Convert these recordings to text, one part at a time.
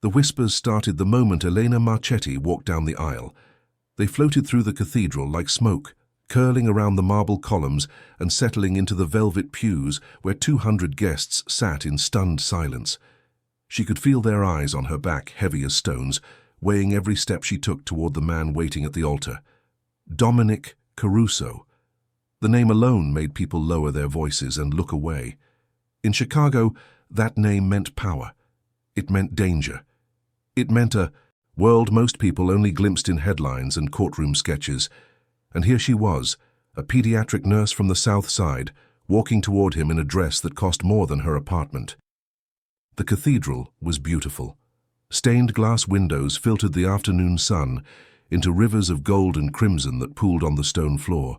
The whispers started the moment Elena Marchetti walked down the aisle. They floated through the cathedral like smoke, curling around the marble columns and settling into the velvet pews where 200 guests sat in stunned silence. She could feel their eyes on her back, heavy as stones, weighing every step she took toward the man waiting at the altar. Dominic Caruso. The name alone made people lower their voices and look away. In Chicago, that name meant power. It meant danger. It meant a world most people only glimpsed in headlines and courtroom sketches. And here she was, a pediatric nurse from the South Side, walking toward him in a dress that cost more than her apartment. The cathedral was beautiful. Stained glass windows filtered the afternoon sun into rivers of gold and crimson that pooled on the stone floor.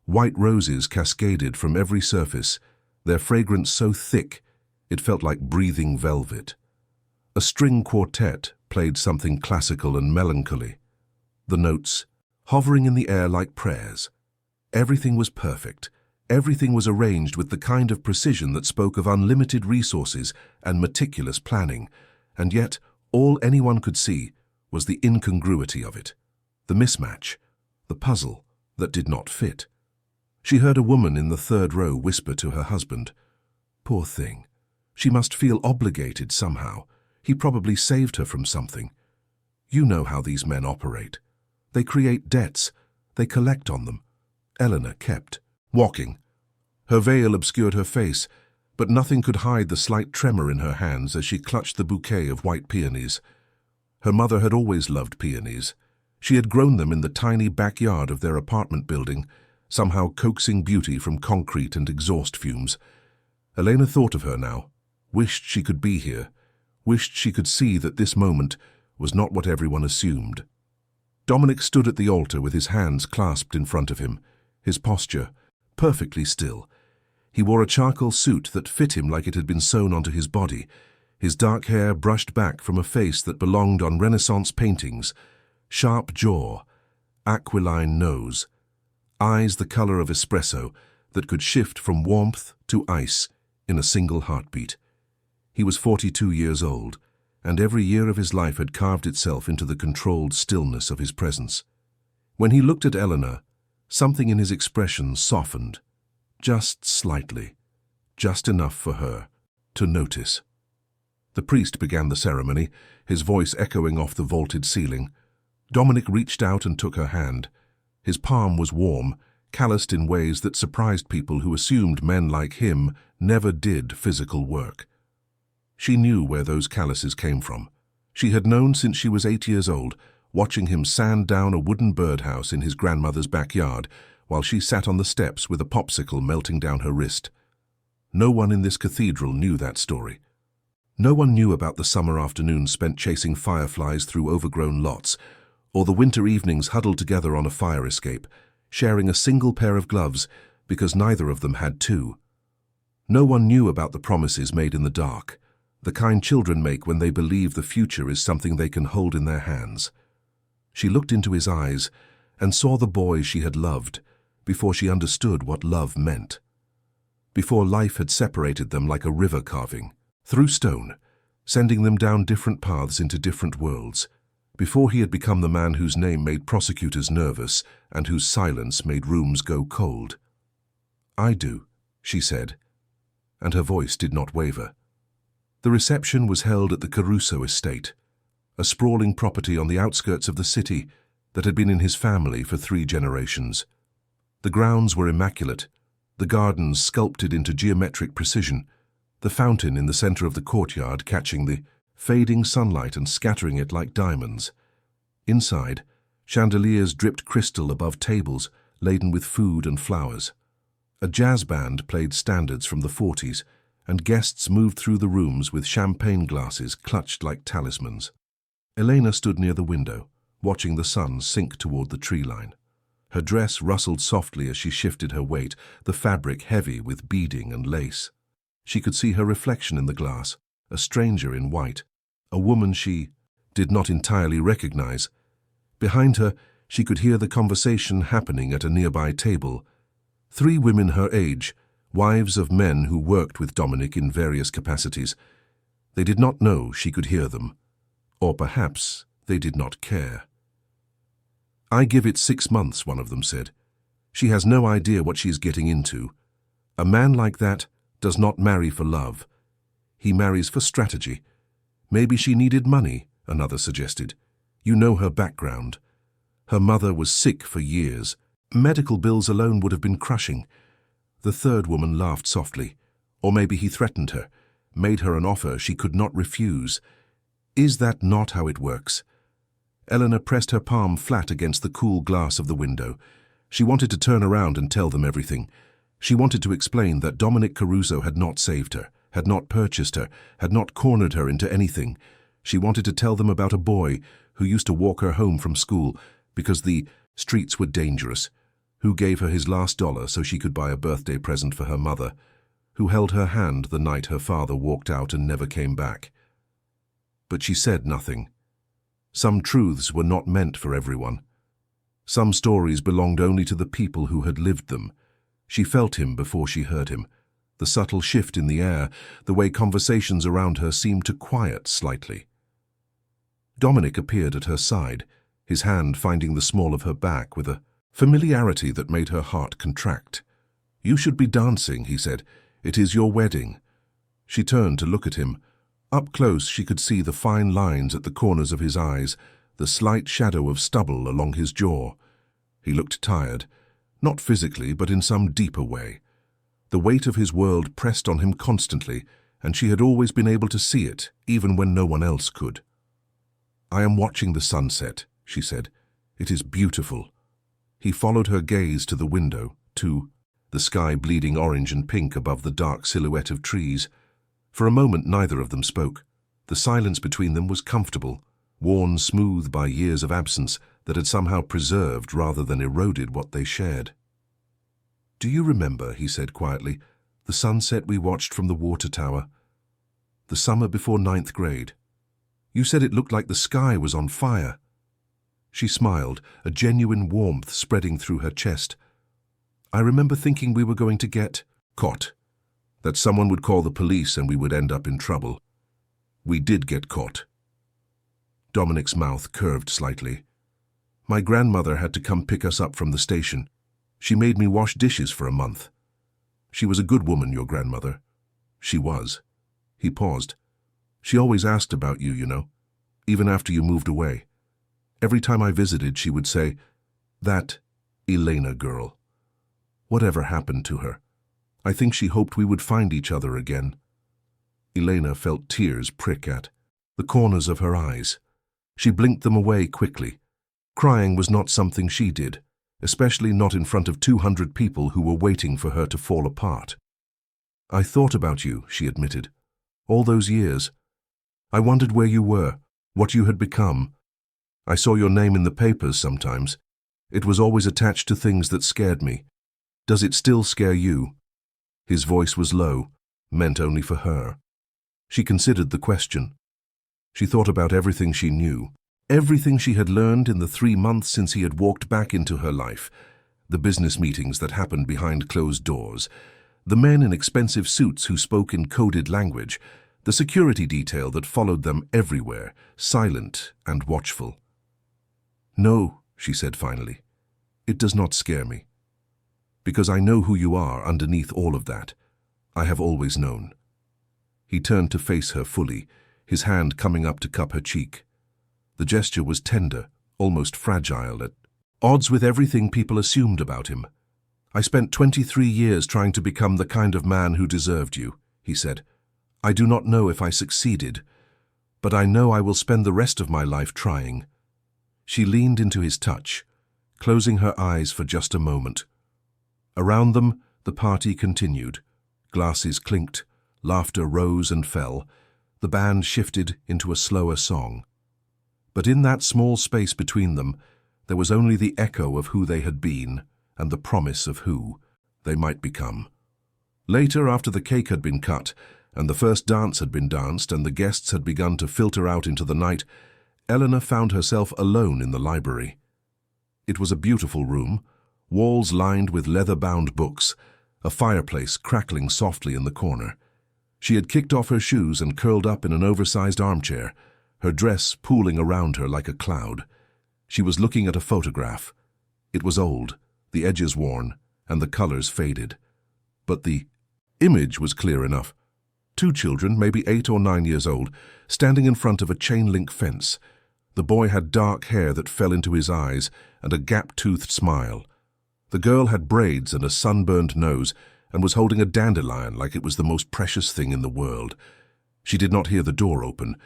White roses cascaded from every surface, their fragrance so thick it felt like breathing velvet. A string quartet played something classical and melancholy. The notes, hovering in the air like prayers. Everything was perfect. Everything was arranged with the kind of precision that spoke of unlimited resources and meticulous planning, and yet all anyone could see was the incongruity of it, the mismatch, the puzzle that did not fit. She heard a woman in the third row whisper to her husband, "Poor thing. She must feel obligated somehow. He probably saved her from something. You know how these men operate. They create debts. They collect on them." Eleanor kept walking. Her veil obscured her face, but nothing could hide the slight tremor in her hands as she clutched the bouquet of white peonies. Her mother had always loved peonies. She had grown them in the tiny backyard of their apartment building, somehow coaxing beauty from concrete and exhaust fumes. Elena thought of her now, wished she could be here, wished she could see that this moment was not what everyone assumed. Dominic stood at the altar with his hands clasped in front of him, his posture perfectly still. He wore a charcoal suit that fit him like it had been sewn onto his body, his dark hair brushed back from a face that belonged on Renaissance paintings, sharp jaw, aquiline nose, eyes the color of espresso that could shift from warmth to ice in a single heartbeat. He was 42 years old, and every year of his life had carved itself into the controlled stillness of his presence. When he looked at Eleanor, something in his expression softened, just slightly, just enough for her to notice. The priest began the ceremony, his voice echoing off the vaulted ceiling. Dominic reached out and took her hand. His palm was warm, calloused in ways that surprised people who assumed men like him never did physical work. She knew where those calluses came from. She had known since she was 8 years old, watching him sand down a wooden birdhouse in his grandmother's backyard while she sat on the steps with a popsicle melting down her wrist. No one in this cathedral knew that story. No one knew about the summer afternoons spent chasing fireflies through overgrown lots, or the winter evenings huddled together on a fire escape, sharing a single pair of gloves because neither of them had two. No one knew about the promises made in the dark, the kind children make when they believe the future is something they can hold in their hands. She looked into his eyes and saw the boy she had loved before she understood what love meant. Before life had separated them like a river carving, through stone, sending them down different paths into different worlds. Before he had become the man whose name made prosecutors nervous and whose silence made rooms go cold. "I do," she said, and her voice did not waver. The reception was held at the Caruso estate, a sprawling property on the outskirts of the city that had been in his family for 3 generations. The grounds were immaculate, the gardens sculpted into geometric precision, the fountain in the center of the courtyard catching the fading sunlight and scattering it like diamonds. Inside, chandeliers dripped crystal above tables laden with food and flowers. A jazz band played standards from the 40s, and guests moved through the rooms with champagne glasses clutched like talismans. Elena stood near the window, watching the sun sink toward the tree line. Her dress rustled softly as she shifted her weight, the fabric heavy with beading and lace. She could see her reflection in the glass, a stranger in white, a woman she did not entirely recognize. Behind her, she could hear the conversation happening at a nearby table. 3 women her age, wives of men who worked with Dominic in various capacities. They did not know she could hear them, Or perhaps they did not care. "I give it 6 months," one of them said. "She has no idea what she is getting into. A man like that does not marry for love. He marries for strategy." "Maybe she needed money," another suggested. "You know her background. Her mother was sick for years. Medical bills alone would have been crushing." The third woman laughed softly. "Or maybe he threatened her, made her an offer she could not refuse. Is that not how it works?" Eleanor pressed her palm flat against the cool glass of the window. She wanted to turn around and tell them everything. She wanted to explain that Dominic Caruso had not saved her, had not purchased her, had not cornered her into anything. She wanted to tell them about a boy who used to walk her home from school because the streets were dangerous, who gave her his last dollar so she could buy a birthday present for her mother, who held her hand the night her father walked out and never came back. But she said nothing. Some truths were not meant for everyone. Some stories belonged only to the people who had lived them. She felt him before she heard him. The subtle shift in the air, the way conversations around her seemed to quiet slightly. Dominic appeared at her side, his hand finding the small of her back with a familiarity that made her heart contract. "You should be dancing," he said. "It is your wedding." She turned to look at him. Up close she could see the fine lines at the corners of his eyes, the slight shadow of stubble along his jaw. He looked tired, not physically but in some deeper way. The weight of his world pressed on him constantly, and she had always been able to see it, even when no one else could. "I am watching the sunset," she said. "It is beautiful." He followed her gaze to the window, to the sky bleeding orange and pink above the dark silhouette of trees. For a moment neither of them spoke. The silence between them was comfortable, worn smooth by years of absence that had somehow preserved rather than eroded what they shared. "Do you remember," he said quietly, "the sunset we watched from the water tower? The summer before 9th grade. You said it looked like the sky was on fire." She smiled, a genuine warmth spreading through her chest. "I remember thinking we were going to get caught, that someone would call the police and we would end up in trouble. We did get caught." Dominic's mouth curved slightly. "My grandmother had to come pick us up from the station. She made me wash dishes for a month. She was a good woman, your grandmother." "She was." He paused. "She always asked about you, you know, even after you moved away. Every time I visited, she would say, 'That Elena girl. Whatever happened to her? I think she hoped we would find each other again.'" Elena felt tears prick at the corners of her eyes. She blinked them away quickly. Crying was not something she did, especially not in front of 200 people who were waiting for her to fall apart. "I thought about you," she admitted. "All those years. I wondered where you were, what you had become. I saw your name in the papers sometimes. It was always attached to things that scared me. Does it still scare you?" His voice was low, meant only for her. She considered the question. She thought about everything she knew, everything she had learned in the 3 months since he had walked back into her life, the business meetings that happened behind closed doors, the men in expensive suits who spoke in coded language, the security detail that followed them everywhere, silent and watchful. "No," she said finally, "it does not scare me. Because I know who you are underneath all of that. I have always known." He turned to face her fully, his hand coming up to cup her cheek. The gesture was tender, almost fragile, at odds with everything people assumed about him. "I spent 23 years trying to become the kind of man who deserved you," he said. "I do not know if I succeeded, but I know I will spend the rest of my life trying." She leaned into his touch, closing her eyes for just a moment. Around them, the party continued. Glasses clinked, laughter rose and fell. The band shifted into a slower song. But in that small space between them, there was only the echo of who they had been and the promise of who they might become. Later, after the cake had been cut, and the first dance had been danced, and the guests had begun to filter out into the night, Eleanor found herself alone in the library. It was a beautiful room, walls lined with leather-bound books, a fireplace crackling softly in the corner. She had kicked off her shoes and curled up in an oversized armchair, her dress pooling around her like a cloud. She was looking at a photograph. It was old, the edges worn, and the colors faded. But the image was clear enough. 2 children, maybe 8 or 9 years old, standing in front of a chain-link fence. The boy had dark hair that fell into his eyes and a gap-toothed smile. The girl had braids and a sunburned nose and was holding a dandelion like it was the most precious thing in the world. She did not hear the door open,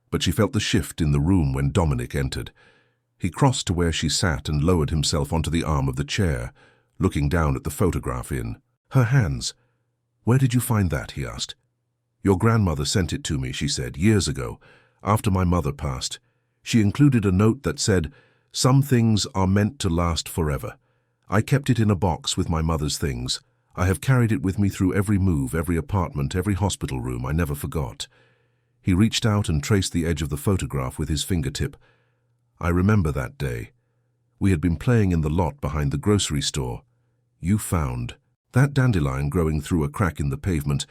but she felt the shift in the room when Dominic entered. He crossed to where she sat and lowered himself onto the arm of the chair, looking down at the photograph in her hands. "Where did you find that?" he asked. "Your grandmother sent it to me," she said, "years ago, after my mother passed. She included a note that said, 'Some things are meant to last forever.' I kept it in a box with my mother's things. I have carried it with me through every move, every apartment, every hospital room. I never forgot." He reached out and traced the edge of the photograph with his fingertip. "I remember that day. We had been playing in the lot behind the grocery store. You found that dandelion growing through a crack in the pavement,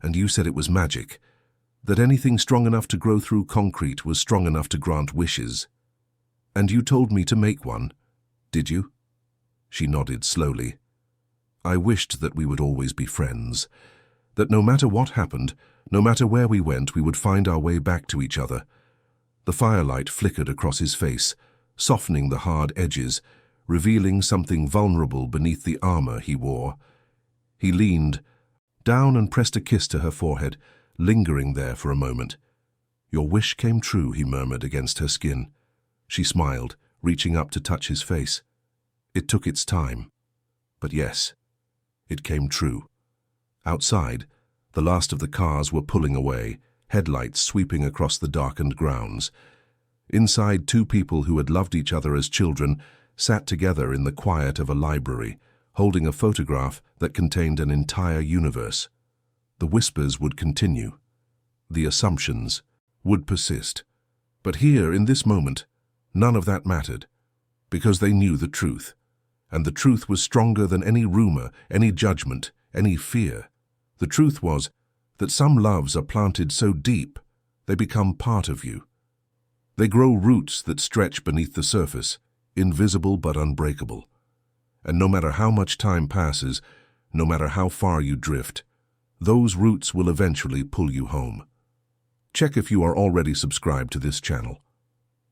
and you said it was magic, that anything strong enough to grow through concrete was strong enough to grant wishes. And you told me to make one, did you?" She nodded slowly. "I wished that we would always be friends, that no matter what happened, no matter where we went, we would find our way back to each other." The firelight flickered across his face, softening the hard edges, revealing something vulnerable beneath the armor he wore. He leaned down and pressed a kiss to her forehead, lingering there for a moment. "Your wish came true," he murmured against her skin. She smiled, reaching up to touch his face. "It took its time. But yes, it came true." Outside, the last of the cars were pulling away, headlights sweeping across the darkened grounds. Inside, 2 people who had loved each other as children sat together in the quiet of a library, holding a photograph that contained an entire universe. The whispers would continue. The assumptions would persist. But here, in this moment, none of that mattered, because they knew the truth. And the truth was stronger than any rumor, any judgment, any fear. The truth was that some loves are planted so deep they become part of you. They grow roots that stretch beneath the surface, invisible but unbreakable. And no matter how much time passes, no matter how far you drift, those roots will eventually pull you home. Check if you are already subscribed to this channel.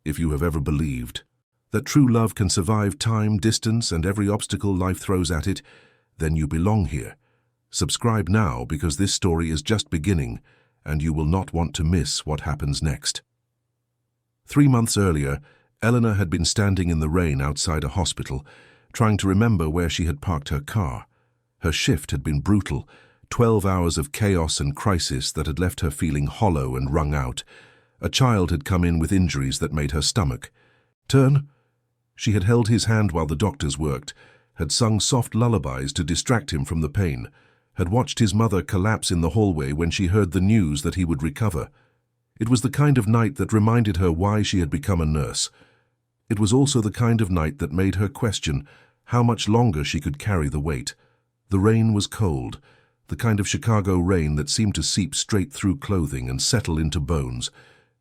If you have ever believed that true love can survive time, distance, and every obstacle life throws at it, then you belong here. Subscribe now, because this story is just beginning, and you will not want to miss what happens next. 3 months earlier, Eleanor had been standing in the rain outside a hospital, trying to remember where she had parked her car. Her shift had been brutal, 12 hours of chaos and crisis that had left her feeling hollow and wrung out. A child had come in with injuries that made her stomach turn. She had held his hand while the doctors worked, had sung soft lullabies to distract him from the pain, had watched his mother collapse in the hallway when she heard the news that he would recover. It was the kind of night that reminded her why she had become a nurse. It was also the kind of night that made her question how much longer she could carry the weight. The rain was cold, the kind of Chicago rain that seemed to seep straight through clothing and settle into bones.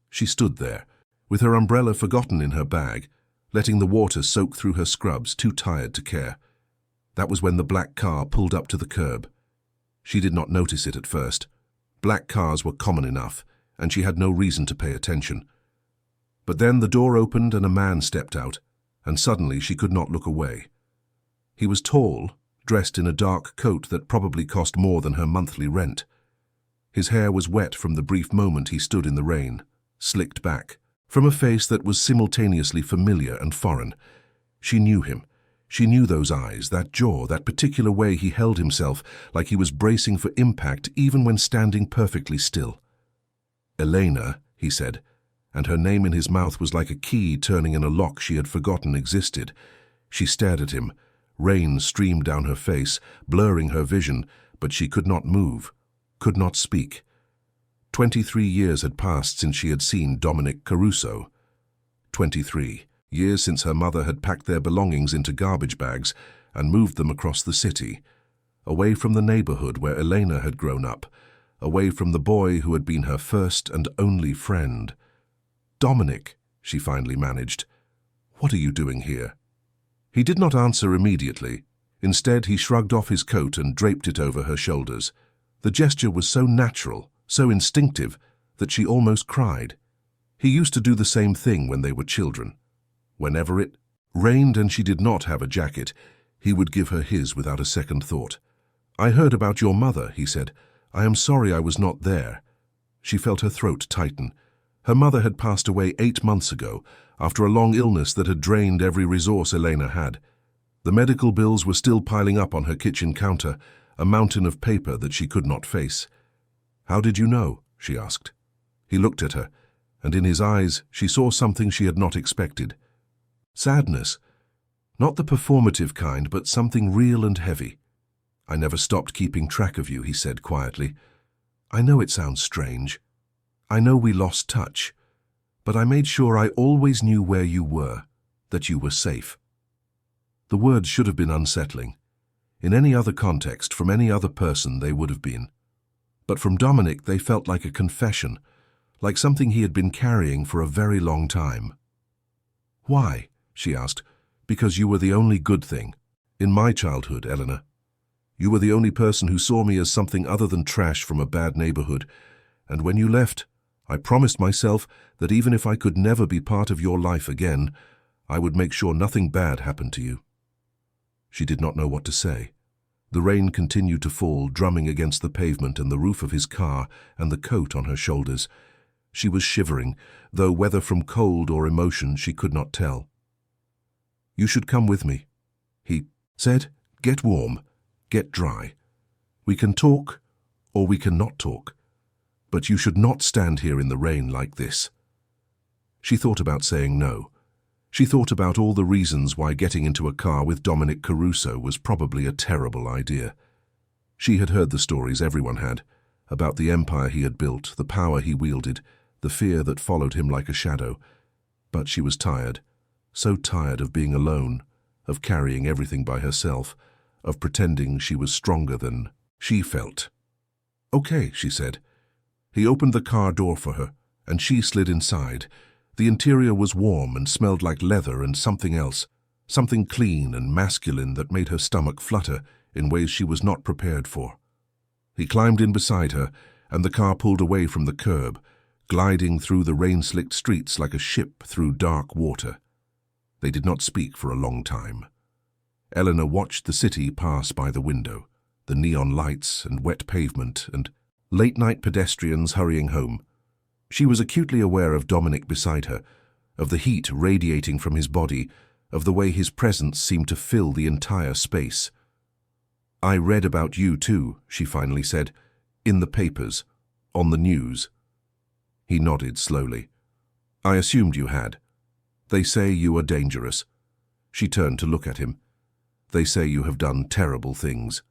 She stood there, with her umbrella forgotten in her bag, letting the water soak through her scrubs, too tired to care. That was when the black car pulled up to the curb. She did not notice it at first. Black cars were common enough, and she had no reason to pay attention. But then the door opened and a man stepped out, and suddenly she could not look away. He was tall, dressed in a dark coat that probably cost more than her monthly rent. His hair was wet from the brief moment he stood in the rain, slicked back, from a face that was simultaneously familiar and foreign. She knew him. She knew those eyes, that jaw, that particular way he held himself, like he was bracing for impact even when standing perfectly still. "Elena," he said, and her name in his mouth was like a key turning in a lock she had forgotten existed. She stared at him. Rain streamed down her face, blurring her vision, but she could not move, could not speak. 23 years had passed since she had seen Dominic Caruso. 23 years since her mother had packed their belongings into garbage bags and moved them across the city, away from the neighborhood where Elena had grown up, away from the boy who had been her first and only friend. Dominic, she finally managed. What are you doing here? He did not answer immediately. Instead, he shrugged off his coat and draped it over her shoulders. The gesture was so natural, so instinctive, that she almost cried. He used to do the same thing when they were children. Whenever it rained and she did not have a jacket, he would give her his without a second thought. "I heard about your mother," he said. "I am sorry I was not there." She felt her throat tighten. Her mother had passed away 8 months ago, after a long illness that had drained every resource Elena had. The medical bills were still piling up on her kitchen counter, a mountain of paper that she could not face. "How did you know?" she asked. He looked at her, and in his eyes she saw something she had not expected. Sadness. Not the performative kind, but something real and heavy. "I never stopped keeping track of you," he said quietly. "I know it sounds strange. I know we lost touch, but I made sure I always knew where you were, that you were safe." The words should have been unsettling. In any other context, from any other person, they would have been. But from Dominic, they felt like a confession, like something he had been carrying for a very long time. "Why?" she asked. "Because you were the only good thing. In my childhood, Eleanor. You were the only person who saw me as something other than trash from a bad neighborhood. And when you left, I promised myself that even if I could never be part of your life again, I would make sure nothing bad happened to you." She did not know what to say. The rain continued to fall, drumming against the pavement and the roof of his car and the coat on her shoulders. She was shivering, though whether from cold or emotion she could not tell. "You should come with me," he said. "Get warm, get dry. We can talk, or we can not talk. But you should not stand here in the rain like this." She thought about saying no. She thought about all the reasons why getting into a car with Dominic Caruso was probably a terrible idea. She had heard the stories everyone had, about the empire he had built, the power he wielded, the fear that followed him like a shadow. But she was tired, so tired of being alone, of carrying everything by herself, of pretending she was stronger than she felt. "Okay," she said. He opened the car door for her, and she slid inside. The interior was warm and smelled like leather and something else, something clean and masculine that made her stomach flutter in ways she was not prepared for. He climbed in beside her, and the car pulled away from the curb, gliding through the rain-slicked streets like a ship through dark water. They did not speak for a long time. Eleanor watched the city pass by the window, the neon lights and wet pavement and late-night pedestrians hurrying home. She was acutely aware of Dominic beside her, of the heat radiating from his body, of the way his presence seemed to fill the entire space. "I read about you too," she finally said, "in the papers, on the news." He nodded slowly. "I assumed you had. They say you are dangerous." She turned to look at him. "They say you have done terrible things."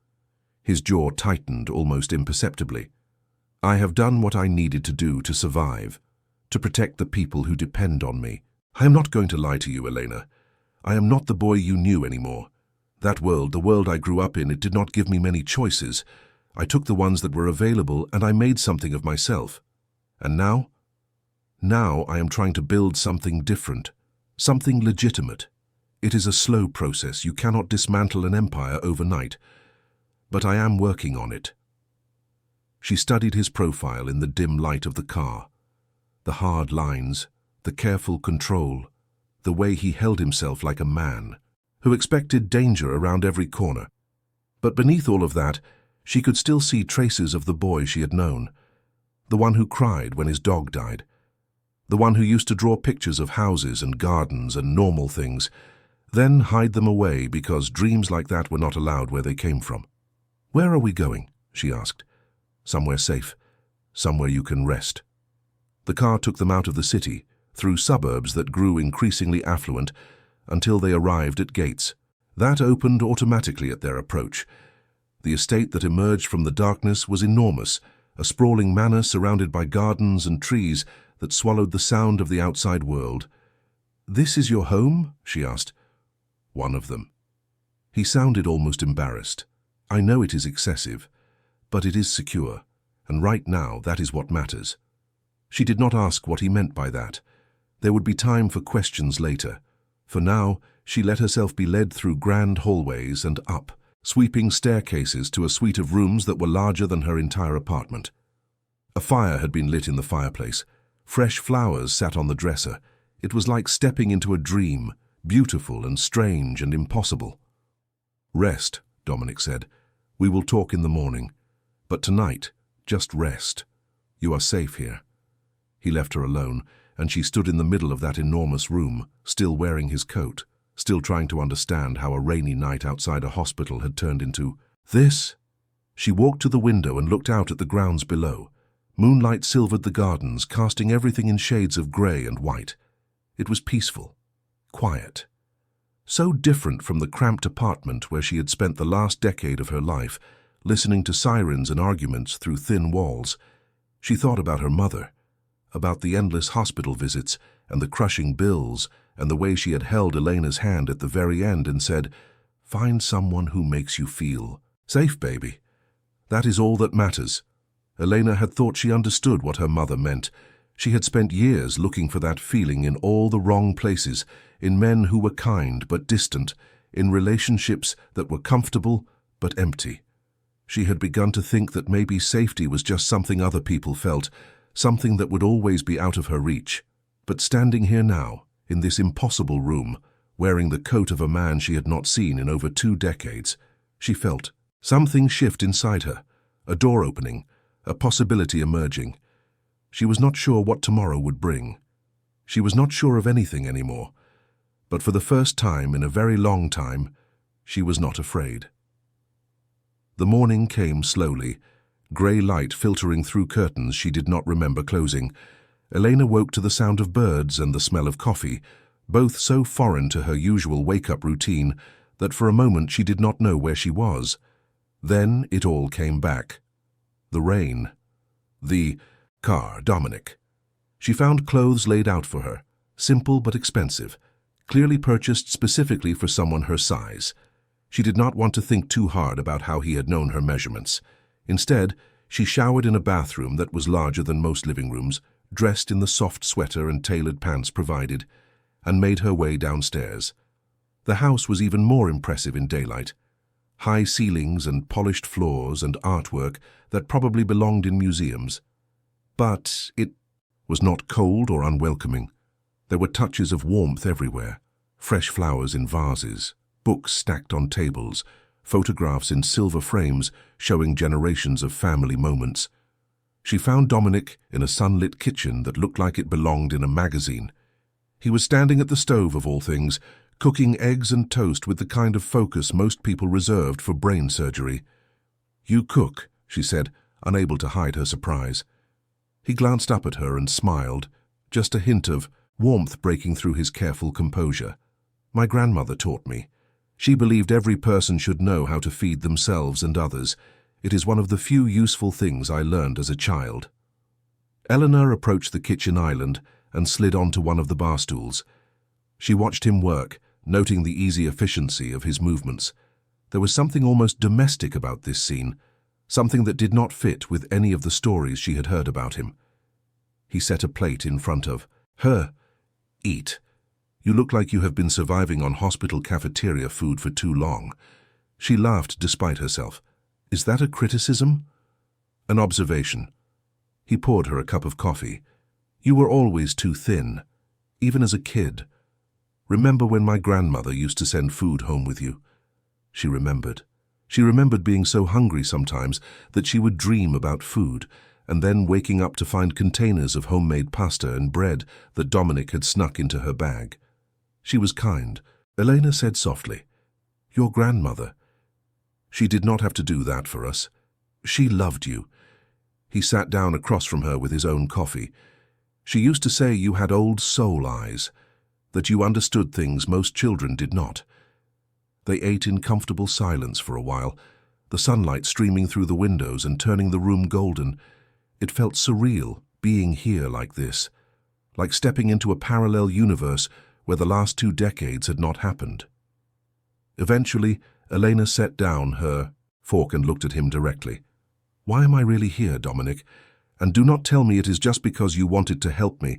His jaw tightened almost imperceptibly. "I have done what I needed to do to survive, to protect the people who depend on me. I am not going to lie to you, Elena. I am not the boy you knew anymore. That world, the world I grew up in, it did not give me many choices. I took the ones that were available and I made something of myself. And now? Now I am trying to build something different, something legitimate. It is a slow process. You cannot dismantle an empire overnight. But I am working on it." She studied his profile in the dim light of the car. The hard lines, the careful control, the way he held himself like a man, who expected danger around every corner. But beneath all of that, she could still see traces of the boy she had known, the one who cried when his dog died, the one who used to draw pictures of houses and gardens and normal things, then hide them away because dreams like that were not allowed where they came from. "Where are we going?" she asked. "Somewhere safe, somewhere you can rest." The car took them out of the city, through suburbs that grew increasingly affluent, until they arrived at gates. That opened automatically at their approach. The estate that emerged from the darkness was enormous, a sprawling manor surrounded by gardens and trees that swallowed the sound of the outside world. "This is your home?" she asked. "One of them." He sounded almost embarrassed. "I know it is excessive, but it is secure, and right now that is what matters." She did not ask what he meant by that. There would be time for questions later. For now, she let herself be led through grand hallways and up, sweeping staircases to a suite of rooms that were larger than her entire apartment. A fire had been lit in the fireplace. Fresh flowers sat on the dresser. It was like stepping into a dream, beautiful and strange and impossible. "Rest," Dominic said. "We will talk in the morning. But tonight, just rest. You are safe here." He left her alone, and she stood in the middle of that enormous room, still wearing his coat, still trying to understand how a rainy night outside a hospital had turned into this. She walked to the window and looked out at the grounds below. Moonlight silvered the gardens, casting everything in shades of grey and white. It was peaceful, quiet. So different from the cramped apartment where she had spent the last decade of her life, listening to sirens and arguments through thin walls. She thought about her mother, about the endless hospital visits and the crushing bills and the way she had held Elena's hand at the very end and said, "Find someone who makes you feel safe, baby. That is all that matters." Elena had thought she understood what her mother meant. She had spent years looking for that feeling in all the wrong places, in men who were kind but distant, in relationships that were comfortable but empty. She had begun to think that maybe safety was just something other people felt, something that would always be out of her reach. But standing here now, in this impossible room, wearing the coat of a man she had not seen in over 2 decades, she felt something shift inside her, a door opening, a possibility emerging. She was not sure what tomorrow would bring. She was not sure of anything anymore. But for the first time in a very long time, she was not afraid. The morning came slowly, grey light filtering through curtains she did not remember closing. Elena woke to the sound of birds and the smell of coffee, both so foreign to her usual wake-up routine that for a moment she did not know where she was. Then it all came back. The rain. The car, Dominic. She found clothes laid out for her, simple but expensive, clearly purchased specifically for someone her size. She did not want to think too hard about how he had known her measurements. Instead, she showered in a bathroom that was larger than most living rooms, dressed in the soft sweater and tailored pants provided, and made her way downstairs. The house was even more impressive in daylight. High ceilings and polished floors and artwork that probably belonged in museums. But it was not cold or unwelcoming. There were touches of warmth everywhere, fresh flowers in vases, books stacked on tables, photographs in silver frames showing generations of family moments. She found Dominic in a sunlit kitchen that looked like it belonged in a magazine. He was standing at the stove, of all things, cooking eggs and toast with the kind of focus most people reserved for brain surgery. "You cook," she said, unable to hide her surprise. He glanced up at her and smiled, just a hint of warmth breaking through his careful composure. "My grandmother taught me. She believed every person should know how to feed themselves and others. It is one of the few useful things I learned as a child." Eleanor approached the kitchen island and slid onto one of the bar stools. She watched him work, noting the easy efficiency of his movements. There was something almost domestic about this scene, something that did not fit with any of the stories she had heard about him. He set a plate in front of her. "Eat. You look like you have been surviving on hospital cafeteria food for too long." She laughed despite herself. "Is that a criticism?" "An observation." He poured her a cup of coffee. "You were always too thin, even as a kid. Remember when my grandmother used to send food home with you?" She remembered. She remembered being so hungry sometimes that she would dream about food, and then waking up to find containers of homemade pasta and bread that Dominic had snuck into her bag. She was kind. Elena said softly, "Your grandmother. She did not have to do that for us. She loved you." He sat down across from her with his own coffee. "She used to say you had old soul eyes, that you understood things most children did not." They ate in comfortable silence for a while, the sunlight streaming through the windows and turning the room golden. It felt surreal, being here like this, like stepping into a parallel universe where the last 2 decades had not happened. Eventually, Elena set down her fork and looked at him directly. "Why am I really here, Dominic? And do not tell me it is just because you wanted to help me.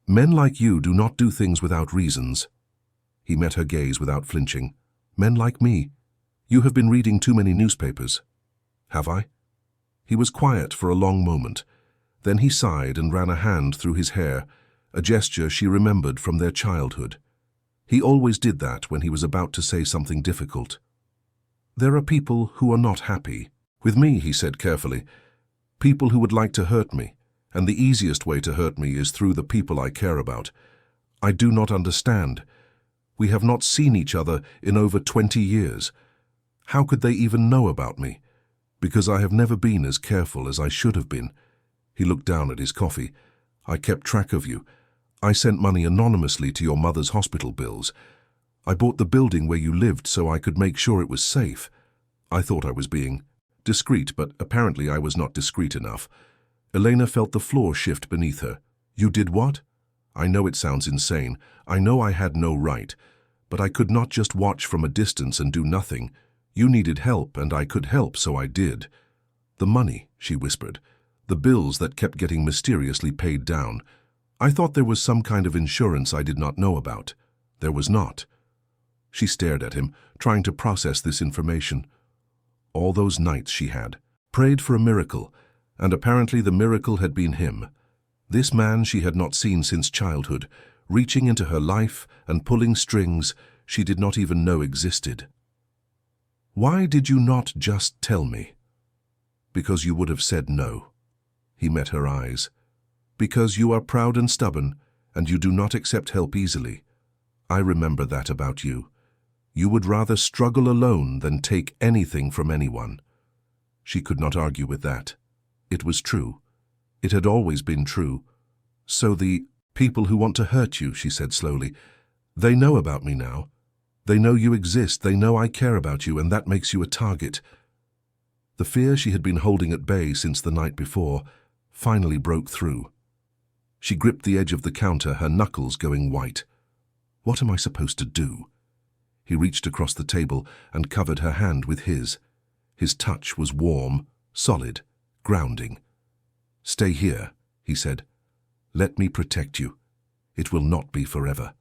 Men like you do not do things without reasons. He met her gaze without flinching. Men like me. You have been reading too many newspapers. Have I? He was quiet for a long moment. Then he sighed and ran a hand through his hair, a gesture she remembered from their childhood. He always did that when he was about to say something difficult. There are people who are not happy. With me, he said carefully. People who would like to hurt me, and the easiest way to hurt me is through the people I care about. I do not understand. We have not seen each other in over 20 years. How could they even know about me? Because I have never been as careful as I should have been. He looked down at his coffee. I kept track of you. I sent money anonymously to your mother's hospital bills. I bought the building where you lived so I could make sure it was safe. I thought I was being discreet, but apparently I was not discreet enough. Elena felt the floor shift beneath her. You did what? I know it sounds insane. I know I had no right. But I could not just watch from a distance and do nothing. You needed help, and I could help, so I did. The money, she whispered. The bills that kept getting mysteriously paid down. I thought there was some kind of insurance I did not know about. There was not. She stared at him, trying to process this information. All those nights she had prayed for a miracle, and apparently the miracle had been him. This man she had not seen since childhood, reaching into her life and pulling strings she did not even know existed. Why did you not just tell me? Because you would have said no. He met her eyes. Because you are proud and stubborn, and you do not accept help easily. I remember that about you. You would rather struggle alone than take anything from anyone. She could not argue with that. It was true. It had always been true. So the people who want to hurt you, she said slowly, they know about me now. They know you exist, they know I care about you, and that makes you a target. The fear she had been holding at bay since the night before finally broke through. She gripped the edge of the counter, her knuckles going white. What am I supposed to do? He reached across the table and covered her hand with his. His touch was warm, solid, grounding. Stay here, he said. Let me protect you. It will not be forever.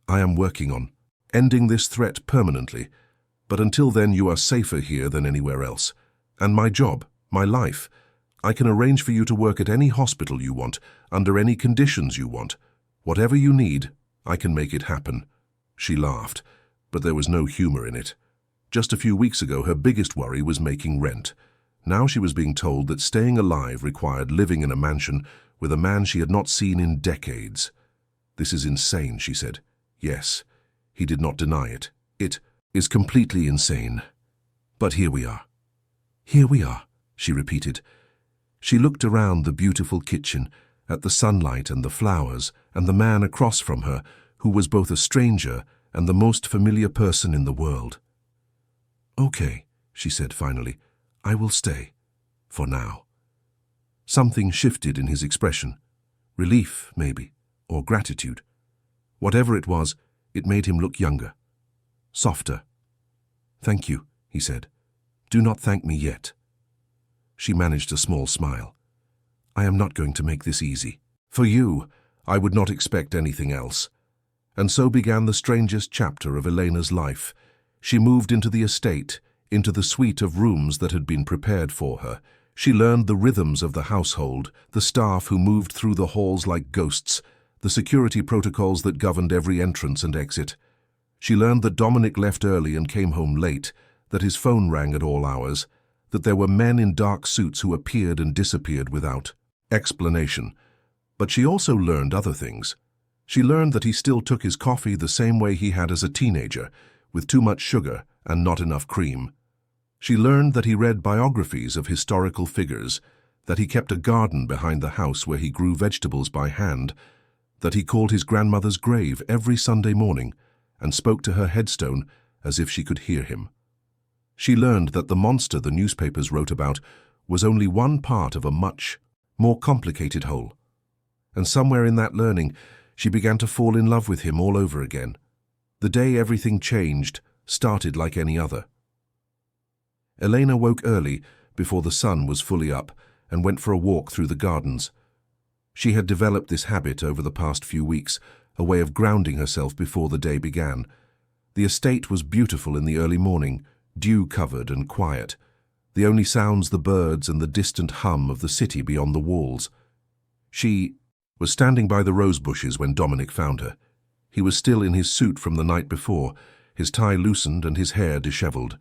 I am working on ending this threat permanently, but until then you are safer here than anywhere else. And my job, my life, I can arrange for you to work at any hospital you want, under any conditions you want. Whatever you need, I can make it happen. She laughed, but there was no humor in it. Just a few weeks ago, her biggest worry was making rent. Now she was being told that staying alive required living in a mansion with a man she had not seen in decades. This is insane, she said. Yes, he did not deny it. It is completely insane. But here we are. Here we are, she repeated. She looked around the beautiful kitchen, at the sunlight and the flowers, and the man across from her, who was both a stranger and the most familiar person in the world. Okay, she said finally, I will stay. For now. Something shifted in his expression. Relief, maybe, or gratitude. Whatever it was, it made him look younger. Softer. Thank you, he said. Do not thank me yet. She managed a small smile. I am not going to make this easy. For you, I would not expect anything else. And so began the strangest chapter of Elena's life. She moved into the estate, into the suite of rooms that had been prepared for her. She learned the rhythms of the household, the staff who moved through the halls like ghosts, the security protocols that governed every entrance and exit. She learned that Dominic left early and came home late, that his phone rang at all hours, that there were men in dark suits who appeared and disappeared without explanation. But she also learned other things. She learned that he still took his coffee the same way he had as a teenager, with too much sugar and not enough cream. She learned that he read biographies of historical figures, that he kept a garden behind the house where he grew vegetables by hand, that he called his grandmother's grave every Sunday morning and spoke to her headstone as if she could hear him. She learned that the monster the newspapers wrote about was only one part of a much more complicated whole. And somewhere in that learning, she began to fall in love with him all over again. The day everything changed started like any other. Elena woke early, before the sun was fully up, and went for a walk through the gardens. She had developed this habit over the past few weeks, a way of grounding herself before the day began. The estate was beautiful in the early morning, dew-covered and quiet. The only sounds the birds and the distant hum of the city beyond the walls. She was standing by the rose bushes when Dominic found her. He was still in his suit from the night before, his tie loosened and his hair disheveled.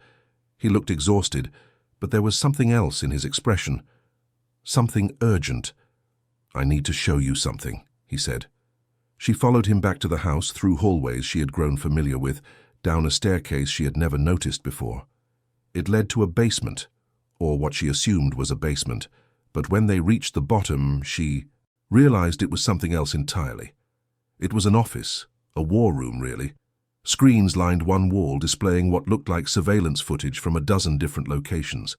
He looked exhausted, but there was something else in his expression. Something urgent. "I need to show you something," he said. She followed him back to the house through hallways she had grown familiar with, down a staircase she had never noticed before. It led to a basement, or what she assumed was a basement, but when they reached the bottom, she realized it was something else entirely. It was an office, a war room really. Screens lined one wall displaying what looked like surveillance footage from a dozen different locations.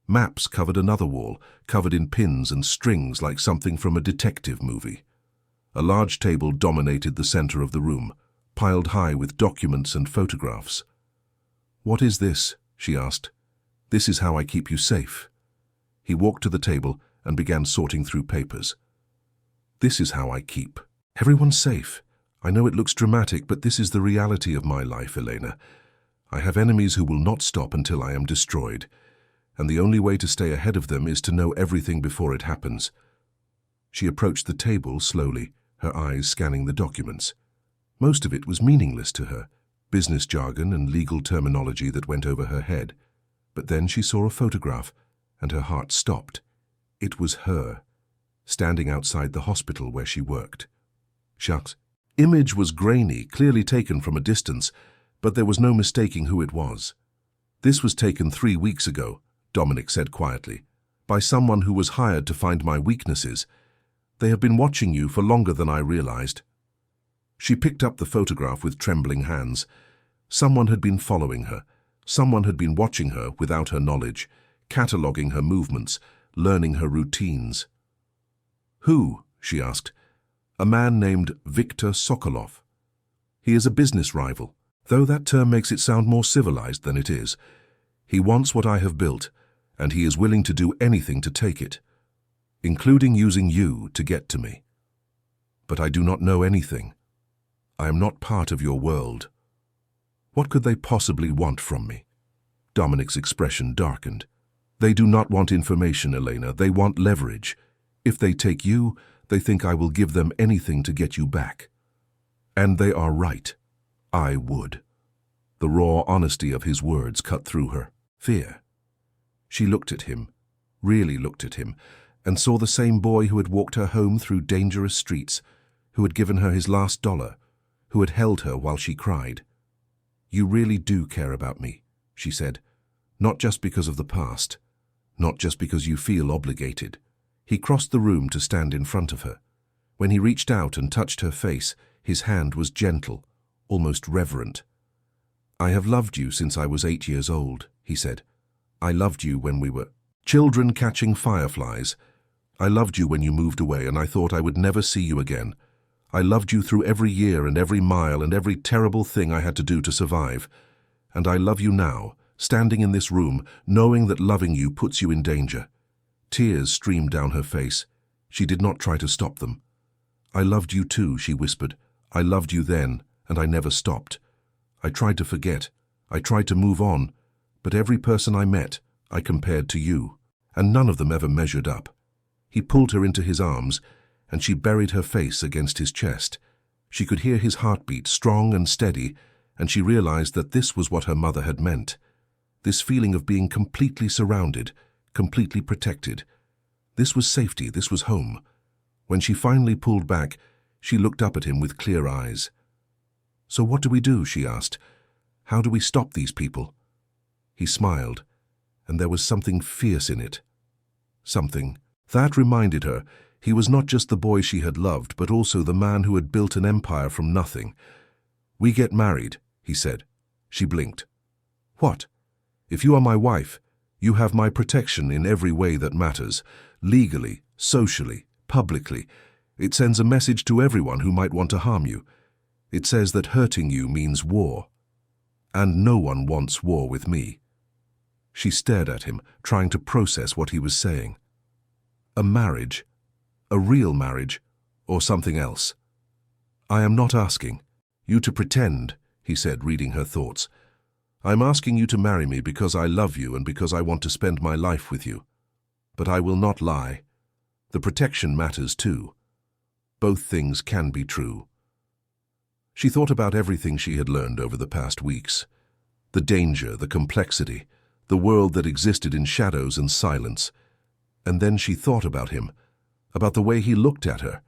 Maps covered another wall, covered in pins and strings like something from a detective movie. A large table dominated the center of the room, piled high with documents and photographs. "What is this?" she asked. "This is how I keep you safe." He walked to the table and began sorting through papers. "This is how I keep everyone safe. I know it looks dramatic, but this is the reality of my life, Elena. I have enemies who will not stop until I am destroyed, and the only way to stay ahead of them is to know everything before it happens." She approached the table slowly, her eyes scanning the documents. Most of it was meaningless to her, business jargon and legal terminology that went over her head. But then she saw a photograph, and her heart stopped. It was her, standing outside the hospital where she worked. Shucks. Image was grainy, clearly taken from a distance, but there was no mistaking who it was. "This was taken 3 weeks ago," Dominic said quietly, "by someone who was hired to find my weaknesses. They have been watching you for longer than I realized." She picked up the photograph with trembling hands. Someone had been following her. Someone had been watching her without her knowledge, cataloguing her movements, learning her routines. "Who?" she asked. "A man named Viktor Sokolov. He is a business rival, though that term makes it sound more civilized than it is. He wants what I have built, and he is willing to do anything to take it, including using you to get to me. But I do not know anything. I am not part of your world. What could they possibly want from me?" Dominic's expression darkened. "They do not want information, Elena. They want leverage. If they take you, they think I will give them anything to get you back. And they are right. I would." The raw honesty of his words cut through her. Fear. She looked at him, really looked at him, and saw the same boy who had walked her home through dangerous streets, who had given her his last dollar, who had held her while she cried. "You really do care about me," she said, "not just because of the past, not just because you feel obligated." He crossed the room to stand in front of her. When he reached out and touched her face, his hand was gentle, almost reverent. "I have loved you since I was 8 years old," he said. "I loved you when we were children catching fireflies. I loved you when you moved away, and I thought I would never see you again. I loved you through every year and every mile and every terrible thing I had to do to survive. And I love you now, standing in this room, knowing that loving you puts you in danger." Tears streamed down her face. She did not try to stop them. "I loved you too," she whispered. "I loved you then, and I never stopped. I tried to forget. I tried to move on. But every person I met, I compared to you, and none of them ever measured up." He pulled her into his arms, and she buried her face against his chest. She could hear his heartbeat, strong and steady, and she realized that this was what her mother had meant. This feeling of being completely surrounded, completely protected. This was safety, this was home. When she finally pulled back, she looked up at him with clear eyes. "So what do we do?" she asked. "How do we stop these people?" He smiled, and there was something fierce in it. Something that reminded her he was not just the boy she had loved, but also the man who had built an empire from nothing. "We get married," he said. She blinked. "What? If you are my wife, you have my protection in every way that matters, legally, socially, publicly. It sends a message to everyone who might want to harm you. It says that hurting you means war. And no one wants war with me." She stared at him, trying to process what he was saying. A marriage? A real marriage, or something else? I am not asking you to pretend, he said, reading her thoughts. I'm asking you to marry me because I love you and because I want to spend my life with you. But I will not lie. The protection matters too. Both things can be true. She thought about everything she had learned over the past weeks. The danger, the complexity, the world that existed in shadows and silence. And then she thought about him, about the way he looked at her,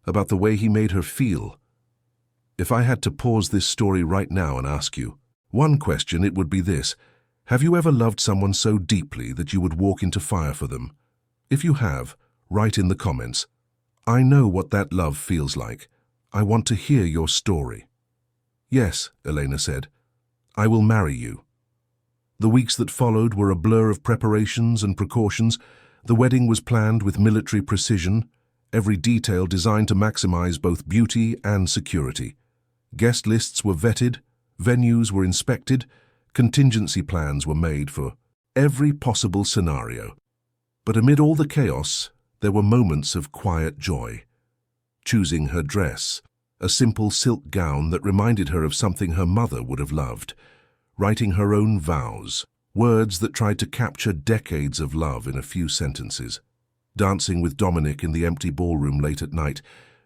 about the way he made her feel. If I had to pause this story right now and ask you one question, it would be this: have you ever loved someone so deeply that you would walk into fire for them? If you have, write in the comments. I know what that love feels like. I want to hear your story. Yes, Elena said. I will marry you. The weeks that followed were a blur of preparations and precautions. The wedding was planned with military precision, every detail designed to maximize both beauty and security. Guest lists were vetted, venues were inspected, contingency plans were made for every possible scenario. But amid all the chaos, there were moments of quiet joy. Choosing her dress, a simple silk gown that reminded her of something her mother would have loved. Writing her own vows, words that tried to capture decades of love in a few sentences. Dancing with Dominic in the empty ballroom late at night,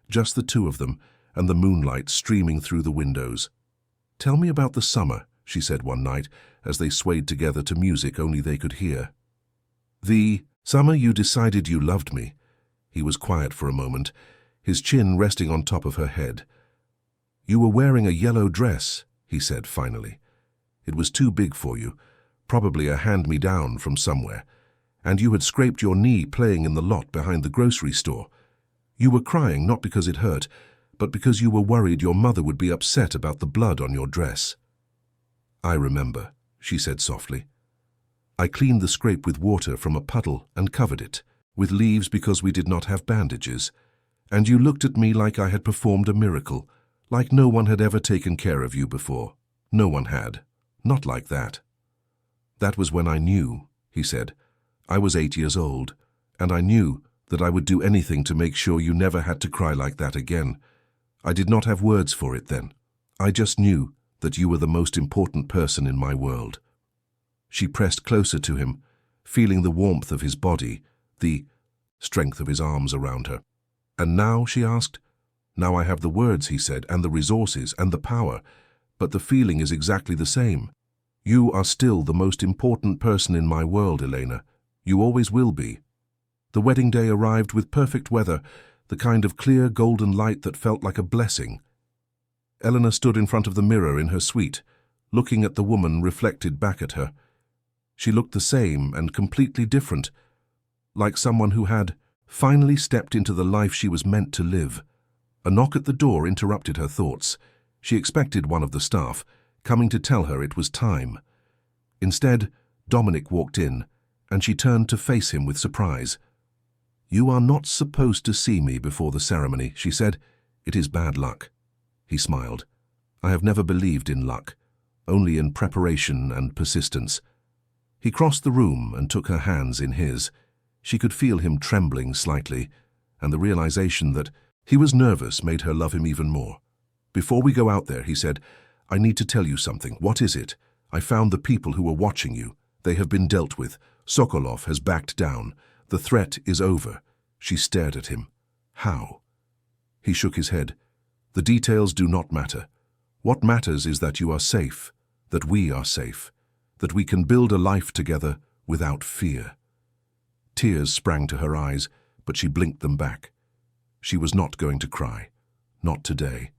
just the two of them, and the moonlight streaming through the windows. Tell me about the summer, she said one night, as they swayed together to music only they could hear. The summer you decided you loved me. He was quiet for a moment, his chin resting on top of her head. You were wearing a yellow dress, he said finally. It was too big for you, probably a hand-me-down from somewhere, and you had scraped your knee playing in the lot behind the grocery store. You were crying not because it hurt, but because you were worried your mother would be upset about the blood on your dress. I remember, she said softly. I cleaned the scrape with water from a puddle and covered it, with leaves because we did not have bandages, and you looked at me like I had performed a miracle, like no one had ever taken care of you before. No one had. Not like that. That was when I knew, he said. I was 8 years old, and I knew that I would do anything to make sure you never had to cry like that again. I did not have words for it then. I just knew that you were the most important person in my world. She pressed closer to him, feeling the warmth of his body, the strength of his arms around her. And now, she asked. Now I have the words, he said, and the resources and the power, but the feeling is exactly the same. You are still the most important person in my world, Elena. You always will be. The wedding day arrived with perfect weather, the kind of clear golden light that felt like a blessing. Eleanor stood in front of the mirror in her suite, looking at the woman reflected back at her. She looked the same and completely different, like someone who had finally stepped into the life she was meant to live. A knock at the door interrupted her thoughts. She expected one of the staff, coming to tell her it was time. Instead, Dominic walked in, and she turned to face him with surprise. You are not supposed to see me before the ceremony, she said. It is bad luck. He smiled. I have never believed in luck, only in preparation and persistence. He crossed the room and took her hands in his. She could feel him trembling slightly, and the realization that he was nervous made her love him even more. Before we go out there, he said, I need to tell you something. What is it? I found the people who were watching you. They have been dealt with. Sokolov has backed down. The threat is over. She stared at him. How? He shook his head. The details do not matter. What matters is that you are safe, that we are safe, that we can build a life together without fear. Tears sprang to her eyes, but she blinked them back. She was not going to cry. Not today.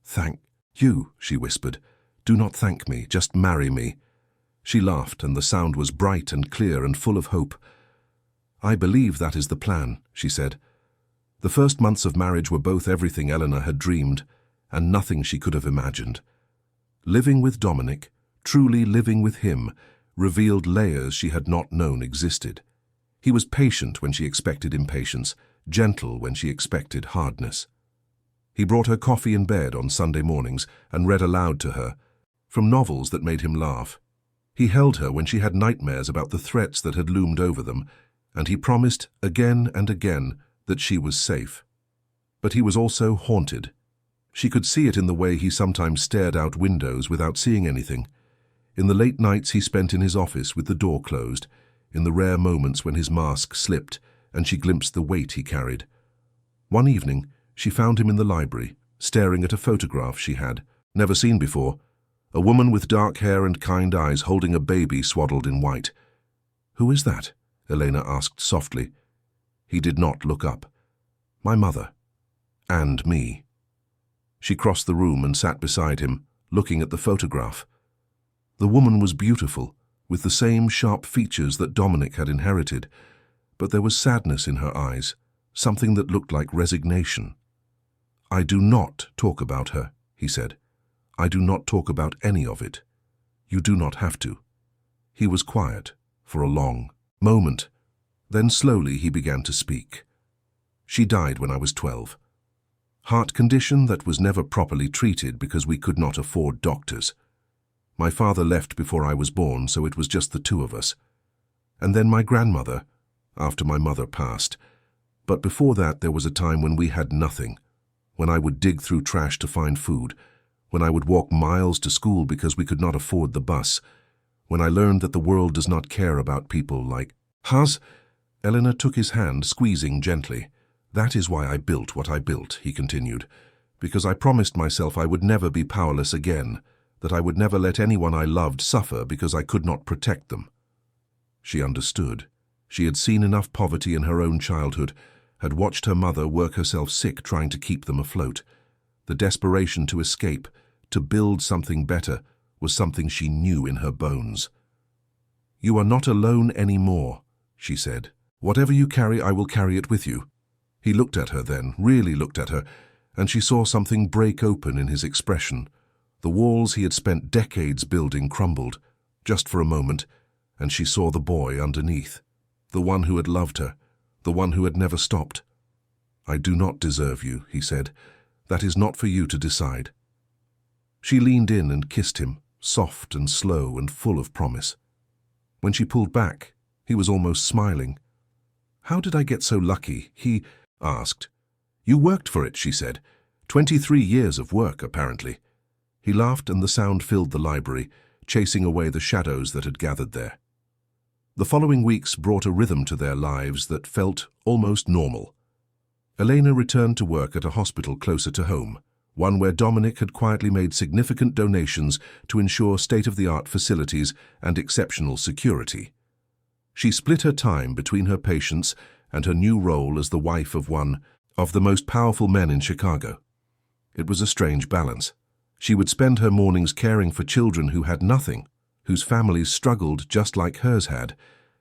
Thank you, she whispered. Do not thank me, just marry me. She laughed, and the sound was bright and clear and full of hope. I believe that is the plan, she said. The first months of marriage were both everything Eleanor had dreamed, and nothing she could have imagined. Living with Dominic, truly living with him, revealed layers she had not known existed. He was patient when she expected impatience, gentle when she expected hardness. He brought her coffee in bed on Sunday mornings and read aloud to her, from novels that made him laugh. He held her when she had nightmares about the threats that had loomed over them, and he promised again and again that she was safe. But he was also haunted. She could see it in the way he sometimes stared out windows without seeing anything, in the late nights he spent in his office with the door closed, in the rare moments when his mask slipped and she glimpsed the weight he carried. One evening, she found him in the library, staring at a photograph she had never seen before, a woman with dark hair and kind eyes holding a baby swaddled in white. "Who is that?" Elena asked softly. He did not look up. "My mother. And me." She crossed the room and sat beside him, looking at the photograph. The woman was beautiful, with the same sharp features that Dominic had inherited, but there was sadness in her eyes, something that looked like resignation. "I do not talk about her," he said. "I do not talk about any of it. You do not have to." He was quiet for a long moment. Then slowly he began to speak. "She died when I was 12. Heart condition that was never properly treated because we could not afford doctors. My father left before I was born, so it was just the two of us. And then my grandmother, after my mother passed. But before that there was a time when we had nothing, when I would dig through trash to find food, when I would walk miles to school because we could not afford the bus, when I learned that the world does not care about people like Haz." Eleanor took his hand, squeezing gently. "That is why I built what I built," he continued, "because I promised myself I would never be powerless again, that I would never let anyone I loved suffer because I could not protect them." She understood. She had seen enough poverty in her own childhood, had watched her mother work herself sick trying to keep them afloat. The desperation to escape, to build something better, was something she knew in her bones. "You are not alone anymore," she said. "Whatever you carry, I will carry it with you." He looked at her then, really looked at her, and she saw something break open in his expression. The walls he had spent decades building crumbled, just for a moment, and she saw the boy underneath, the one who had loved her, the one who had never stopped. "I do not deserve you," he said. "That is not for you to decide." She leaned in and kissed him, soft and slow and full of promise. When she pulled back, he was almost smiling. "How did I get so lucky?" he asked. "You worked for it," she said. 23 years of work, apparently." He laughed and the sound filled the library, chasing away the shadows that had gathered there. The following weeks brought a rhythm to their lives that felt almost normal. Elena returned to work at a hospital closer to home, one where Dominic had quietly made significant donations to ensure state-of-the-art facilities and exceptional security. She split her time between her patients and her new role as the wife of one of the most powerful men in Chicago. It was a strange balance. She would spend her mornings caring for children who had nothing, whose families struggled just like hers had,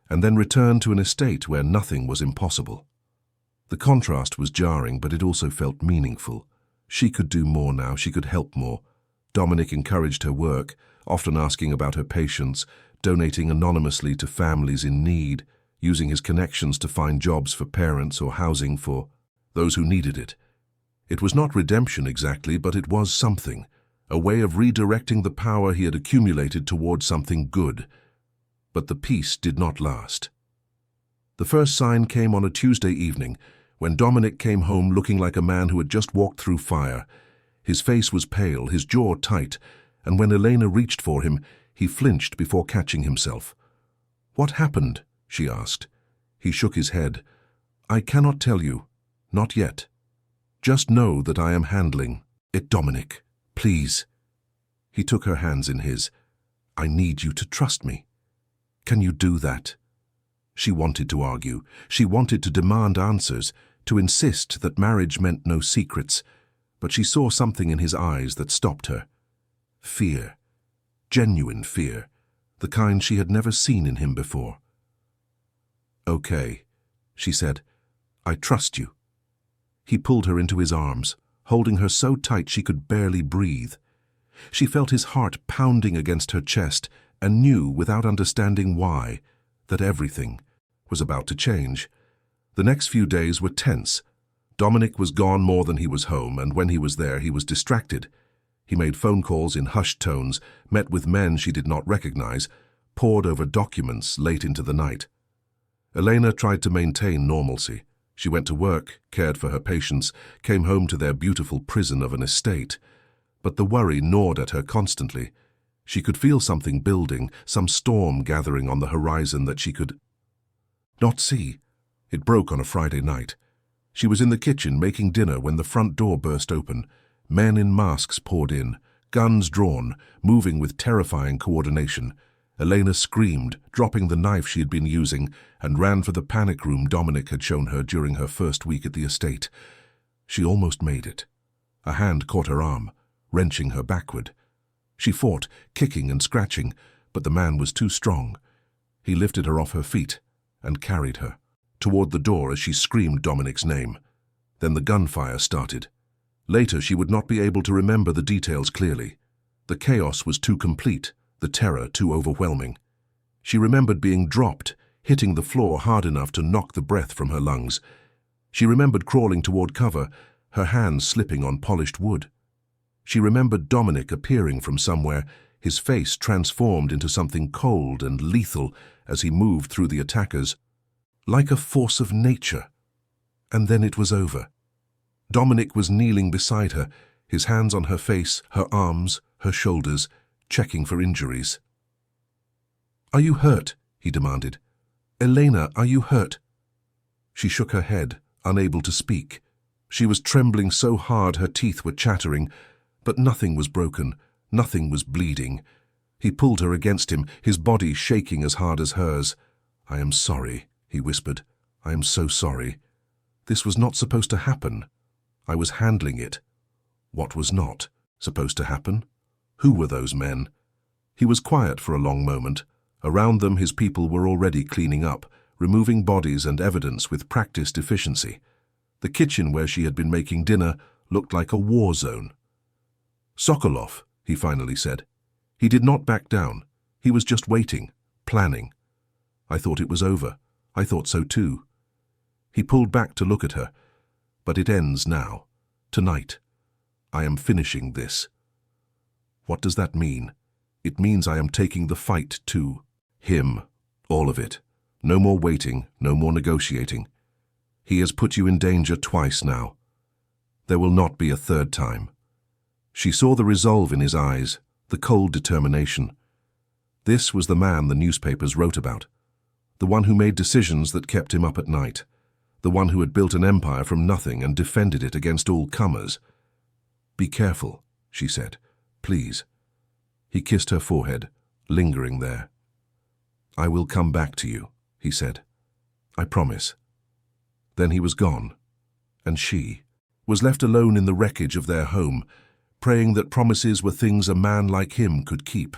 and then return to an estate where nothing was impossible. The contrast was jarring, but it also felt meaningful. She could do more now, she could help more. Dominic encouraged her work, often asking about her patients, donating anonymously to families in need, using his connections to find jobs for parents or housing for those who needed it. It was not redemption exactly, but it was something, a way of redirecting the power he had accumulated towards something good. But the peace did not last. The first sign came on a Tuesday evening, when Dominic came home looking like a man who had just walked through fire. His face was pale, his jaw tight, and when Elena reached for him, he flinched before catching himself. "What happened?" she asked. He shook his head. "I cannot tell you. Not yet. Just know that I am handling it, Dominic. Please." He took her hands in his. "I need you to trust me. Can you do that?" She wanted to argue. She wanted to demand answers, to insist that marriage meant no secrets, but she saw something in his eyes that stopped her. Fear. Genuine fear. The kind she had never seen in him before. "Okay," she said. "I trust you." He pulled her into his arms, holding her so tight she could barely breathe. She felt his heart pounding against her chest and knew, without understanding why, that everything was about to change. The next few days were tense. Dominic was gone more than he was home, and when he was there, he was distracted. He made phone calls in hushed tones, met with men she did not recognize, pored over documents late into the night. Elena tried to maintain normalcy. She went to work, cared for her patients, came home to their beautiful prison of an estate. But the worry gnawed at her constantly. She could feel something building, some storm gathering on the horizon that she could not see. It broke on a Friday night. She was in the kitchen making dinner when the front door burst open. Men in masks poured in, guns drawn, moving with terrifying coordination. Elena screamed, dropping the knife she had been using, and ran for the panic room Dominic had shown her during her first week at the estate. She almost made it. A hand caught her arm, wrenching her backward. She fought, kicking and scratching, but the man was too strong. He lifted her off her feet and carried her toward the door as she screamed Dominic's name. Then the gunfire started. Later, she would not be able to remember the details clearly. The chaos was too complete, the terror too overwhelming. She remembered being dropped, hitting the floor hard enough to knock the breath from her lungs. She remembered crawling toward cover, her hands slipping on polished wood. She remembered Dominic appearing from somewhere, his face transformed into something cold and lethal as he moved through the attackers, like a force of nature. And then it was over. Dominic was kneeling beside her, his hands on her face, her arms, her shoulders, checking for injuries. "Are you hurt?" he demanded. "Elena, are you hurt?" She shook her head, unable to speak. She was trembling so hard her teeth were chattering, but nothing was broken, nothing was bleeding. He pulled her against him, his body shaking as hard as hers. "I am sorry," he whispered. "I am so sorry. This was not supposed to happen. I was handling it." What was not supposed to happen? Who were those men? He was quiet for a long moment. Around them his people were already cleaning up, removing bodies and evidence with practiced efficiency. The kitchen where she had been making dinner looked like a war zone. "Sokolov," he finally said. He did not back down. He was just waiting, planning. "I thought it was over. I thought so too." He pulled back to look at her. "But it ends now. Tonight. I am finishing this." What does that mean? It means I am taking the fight to him. All of it. No more waiting, no more negotiating. He has put you in danger twice now. There will not be a third time. She saw the resolve in his eyes, the cold determination. This was the man the newspapers wrote about. The one who made decisions that kept him up at night. The one who had built an empire from nothing and defended it against all comers. "Be careful," she said. "Please." He kissed her forehead, lingering there. "I will come back to you," he said. "I promise." Then he was gone, and she was left alone in the wreckage of their home, praying that promises were things a man like him could keep.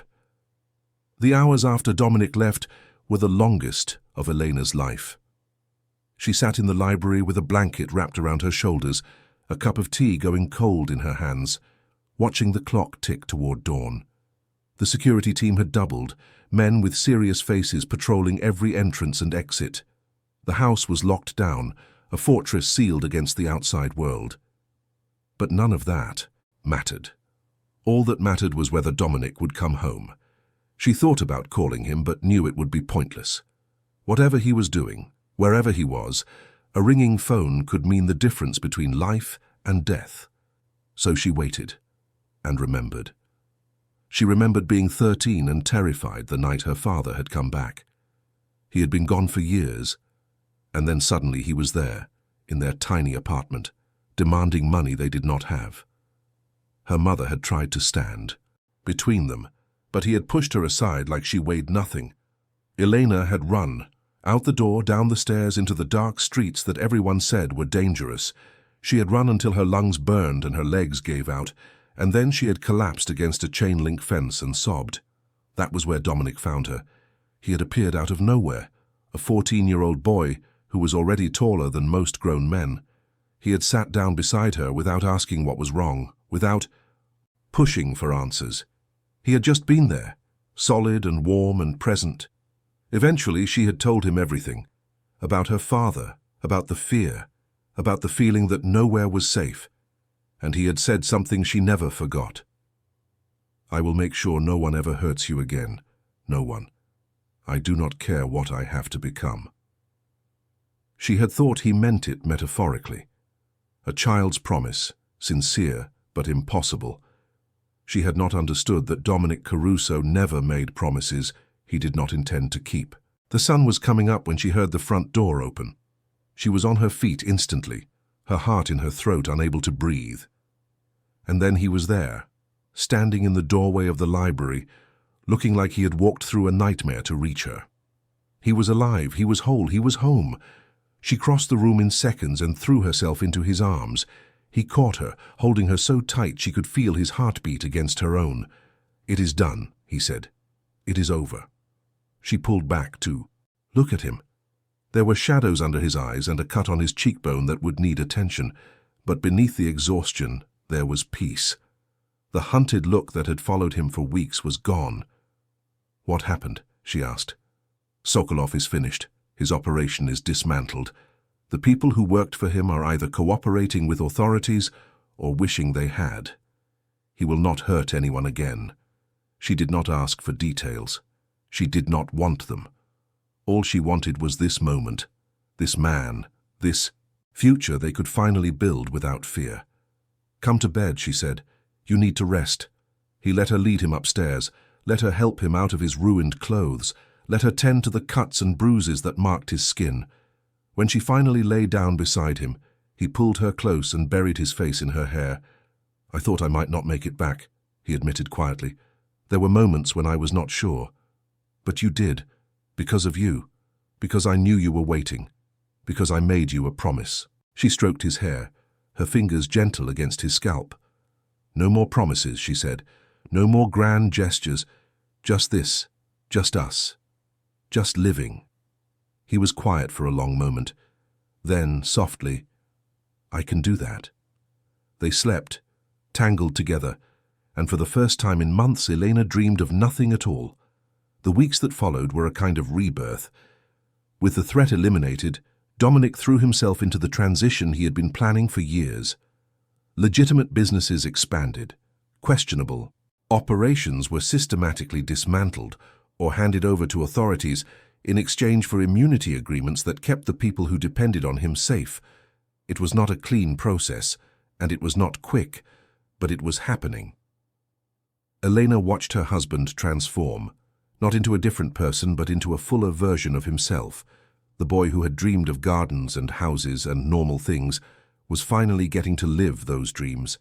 The hours after Dominic left were the longest of Elena's life. She sat in the library with a blanket wrapped around her shoulders, a cup of tea going cold in her hands, watching the clock tick toward dawn. The security team had doubled, men with serious faces patrolling every entrance and exit. The house was locked down, a fortress sealed against the outside world. But none of that mattered. All that mattered was whether Dominic would come home. She thought about calling him, but knew it would be pointless. Whatever he was doing, wherever he was, a ringing phone could mean the difference between life and death. So she waited and remembered. She remembered being 13 and terrified the night her father had come back. He had been gone for years, and then suddenly he was there, in their tiny apartment, demanding money they did not have. Her mother had tried to stand between them, but he had pushed her aside like she weighed nothing. Elena had run, out the door, down the stairs, into the dark streets that everyone said were dangerous. She had run until her lungs burned and her legs gave out, and then she had collapsed against a chain-link fence and sobbed. That was where Dominic found her. He had appeared out of nowhere, a 14-year-old boy who was already taller than most grown men. He had sat down beside her without asking what was wrong, without pushing for answers. He had just been there, solid and warm and present. Eventually, she had told him everything. About her father, about the fear, about the feeling that nowhere was safe. And he had said something she never forgot. "I will make sure no one ever hurts you again. No one. I do not care what I have to become." She had thought he meant it metaphorically. A child's promise, sincere but impossible. She had not understood that Dominic Caruso never made promises he did not intend to keep. The sun was coming up when she heard the front door open. She was on her feet instantly, her heart in her throat, unable to breathe. And then he was there, standing in the doorway of the library, looking like he had walked through a nightmare to reach her. He was alive, he was whole, he was home. She crossed the room in seconds and threw herself into his arms. He caught her, holding her so tight she could feel his heartbeat against her own. "It is done," he said. "It is over." She pulled back, too. Look at him. There were shadows under his eyes and a cut on his cheekbone that would need attention, but beneath the exhaustion there was peace. The hunted look that had followed him for weeks was gone. "What happened?" she asked. "Sokolov is finished. His operation is dismantled. The people who worked for him are either cooperating with authorities or wishing they had. He will not hurt anyone again." She did not ask for details. She did not want them. All she wanted was this moment, this man, this future they could finally build without fear. "Come to bed," she said. "You need to rest." He let her lead him upstairs, let her help him out of his ruined clothes, let her tend to the cuts and bruises that marked his skin. When she finally lay down beside him, he pulled her close and buried his face in her hair. "I thought I might not make it back," he admitted quietly. "There were moments when I was not sure. But you did, because of you, because I knew you were waiting, because I made you a promise." She stroked his hair, her fingers gentle against his scalp. "No more promises," she said. "No more grand gestures. Just this, just us, just living." He was quiet for a long moment. Then, softly, "I can do that." They slept, tangled together, and for the first time in months Elena dreamed of nothing at all. The weeks that followed were a kind of rebirth. With the threat eliminated, Dominic threw himself into the transition he had been planning for years. Legitimate businesses expanded. Questionable operations were systematically dismantled or handed over to authorities in exchange for immunity agreements that kept the people who depended on him safe. It was not a clean process, and it was not quick, but it was happening. Elena watched her husband transform, not into a different person, but into a fuller version of himself. The boy who had dreamed of gardens and houses and normal things was finally getting to live those dreams.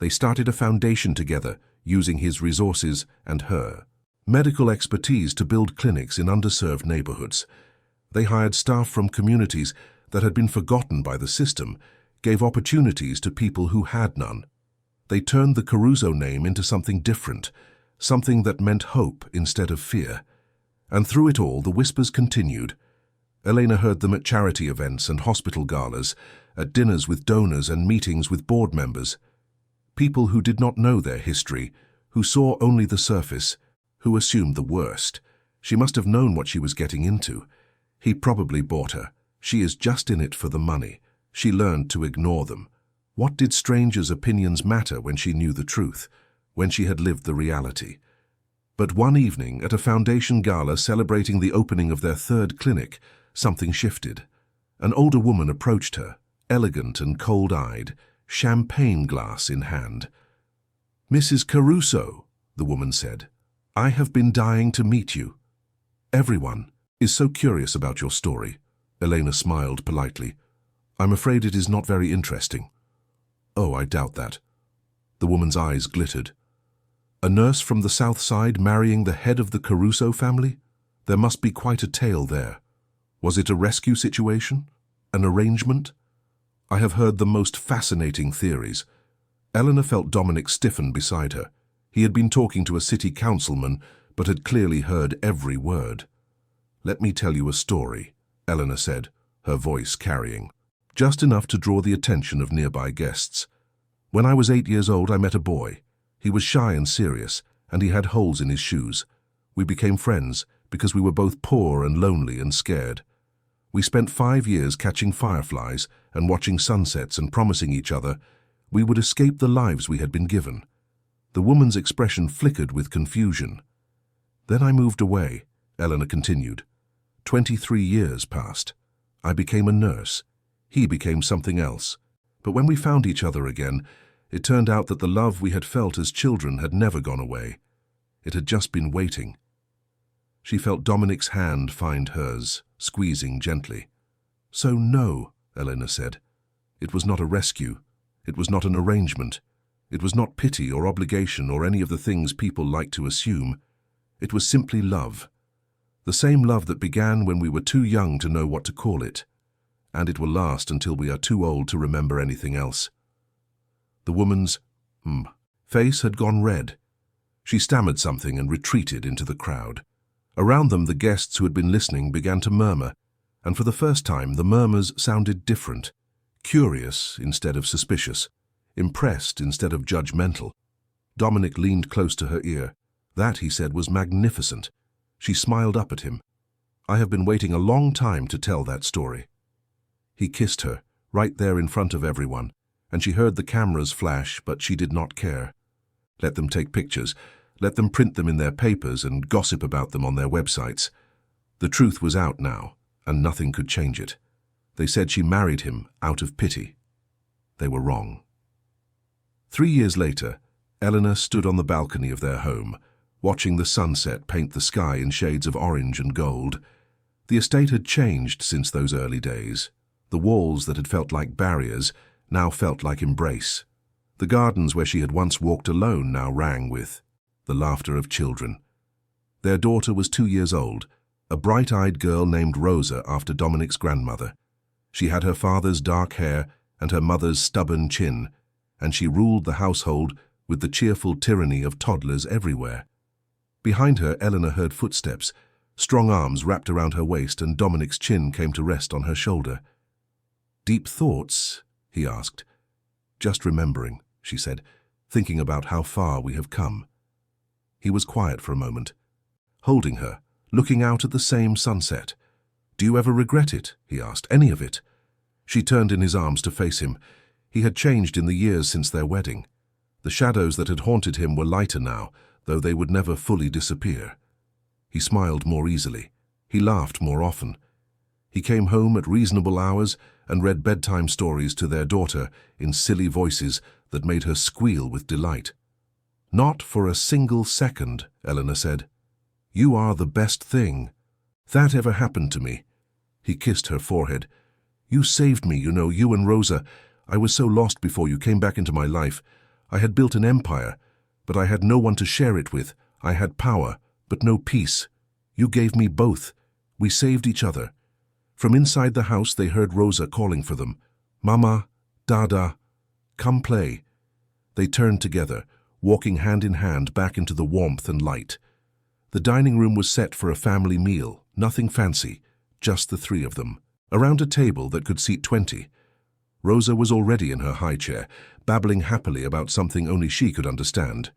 They started a foundation together, using his resources and her medical expertise to build clinics in underserved neighborhoods. They hired staff from communities that had been forgotten by the system, gave opportunities to people who had none. They turned the Caruso name into something different, something that meant hope instead of fear. And through it all, the whispers continued. Elena heard them at charity events and hospital galas, at dinners with donors and meetings with board members. People who did not know their history, who saw only the surface, who assumed the worst. She must have known what she was getting into. He probably bought her. She is just in it for the money. She learned to ignore them. What did strangers' opinions matter when she knew the truth, when she had lived the reality? But one evening, at a foundation gala celebrating the opening of their third clinic, something shifted. An older woman approached her, elegant and cold-eyed, champagne glass in hand. "Mrs. Caruso," the woman said, "I have been dying to meet you. Everyone is so curious about your story." Elena smiled politely. "I'm afraid it is not very interesting." "Oh, I doubt that." The woman's eyes glittered. "A nurse from the South Side marrying the head of the Caruso family? There must be quite a tale there. Was it a rescue situation? An arrangement? I have heard the most fascinating theories." Eleanor felt Dominic stiffen beside her. He had been talking to a city councilman, but had clearly heard every word. "Let me tell you a story," Eleanor said, her voice carrying, just enough to draw the attention of nearby guests. "When I was 8 years old, I met a boy. He was shy and serious, and he had holes in his shoes. We became friends because we were both poor and lonely and scared. We spent 5 years catching fireflies and watching sunsets and promising each other we would escape the lives we had been given." The woman's expression flickered with confusion. "Then I moved away," Eleanor continued. 23 years passed. I became a nurse. He became something else. But when we found each other again, it turned out that the love we had felt as children had never gone away. It had just been waiting. She felt Dominic's hand find hers, squeezing gently. "So no," Elena said. "It was not a rescue. It was not an arrangement. It was not pity or obligation or any of the things people like to assume. It was simply love. The same love that began when we were too young to know what to call it. And it will last until we are too old to remember anything else." The woman's face had gone red. She stammered something and retreated into the crowd. Around them, the guests who had been listening began to murmur, and for the first time the murmurs sounded different, curious instead of suspicious, impressed instead of judgmental. Dominic leaned close to her ear. That, he said, was magnificent. She smiled up at him. "I have been waiting a long time to tell that story." He kissed her, right there in front of everyone, and she heard the cameras flash, but she did not care. Let them take pictures. Let them print them in their papers and gossip about them on their websites. The truth was out now, and nothing could change it. They said she married him out of pity. They were wrong. 3 years later, Eleanor stood on the balcony of their home, watching the sunset paint the sky in shades of orange and gold. The estate had changed since those early days. The walls that had felt like barriers now felt like embrace. The gardens where she had once walked alone now rang with the laughter of children. Their daughter was 2 years old, a bright-eyed girl named Rosa after Dominic's grandmother. She had her father's dark hair and her mother's stubborn chin, and she ruled the household with the cheerful tyranny of toddlers everywhere. Behind her, Eleanor heard footsteps. Strong arms wrapped around her waist, and Dominic's chin came to rest on her shoulder. "Deep thoughts?" he asked. "Just remembering," she said, "thinking about how far we have come." He was quiet for a moment, holding her, looking out at the same sunset. "Do you ever regret it?" he asked. "Any of it?" She turned in his arms to face him. He had changed in the years since their wedding. The shadows that had haunted him were lighter now, though they would never fully disappear. He smiled more easily. He laughed more often. He came home at reasonable hours and read bedtime stories to their daughter in silly voices that made her squeal with delight. "Not for a single second," Eleanor said. "You are the best thing. That ever happened to me." He kissed her forehead. "You saved me, you and Rosa. I was so lost before you came back into my life. I had built an empire, but I had no one to share it with. I had power, but no peace. You gave me both. We saved each other." From inside the house they heard Rosa calling for them. "Mama, Dada, come play." They turned together, walking hand in hand back into the warmth and light. The dining room was set for a family meal, nothing fancy, just the three of them, around a table that could seat 20. Rosa was already in her high chair, babbling happily about something only she could understand.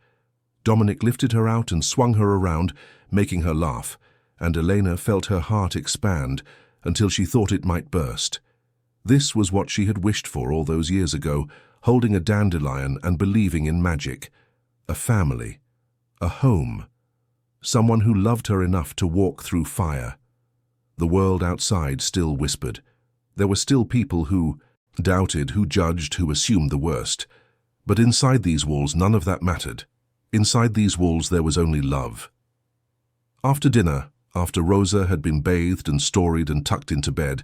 Dominic lifted her out and swung her around, making her laugh, and Elena felt her heart expand until she thought it might burst. This was what she had wished for all those years ago, holding a dandelion and believing in magic. A family, a home, someone who loved her enough to walk through fire. The world outside still whispered. There were still people who doubted, who judged, who assumed the worst. But inside these walls, none of that mattered. Inside these walls, there was only love. After dinner, after Rosa had been bathed and storied and tucked into bed,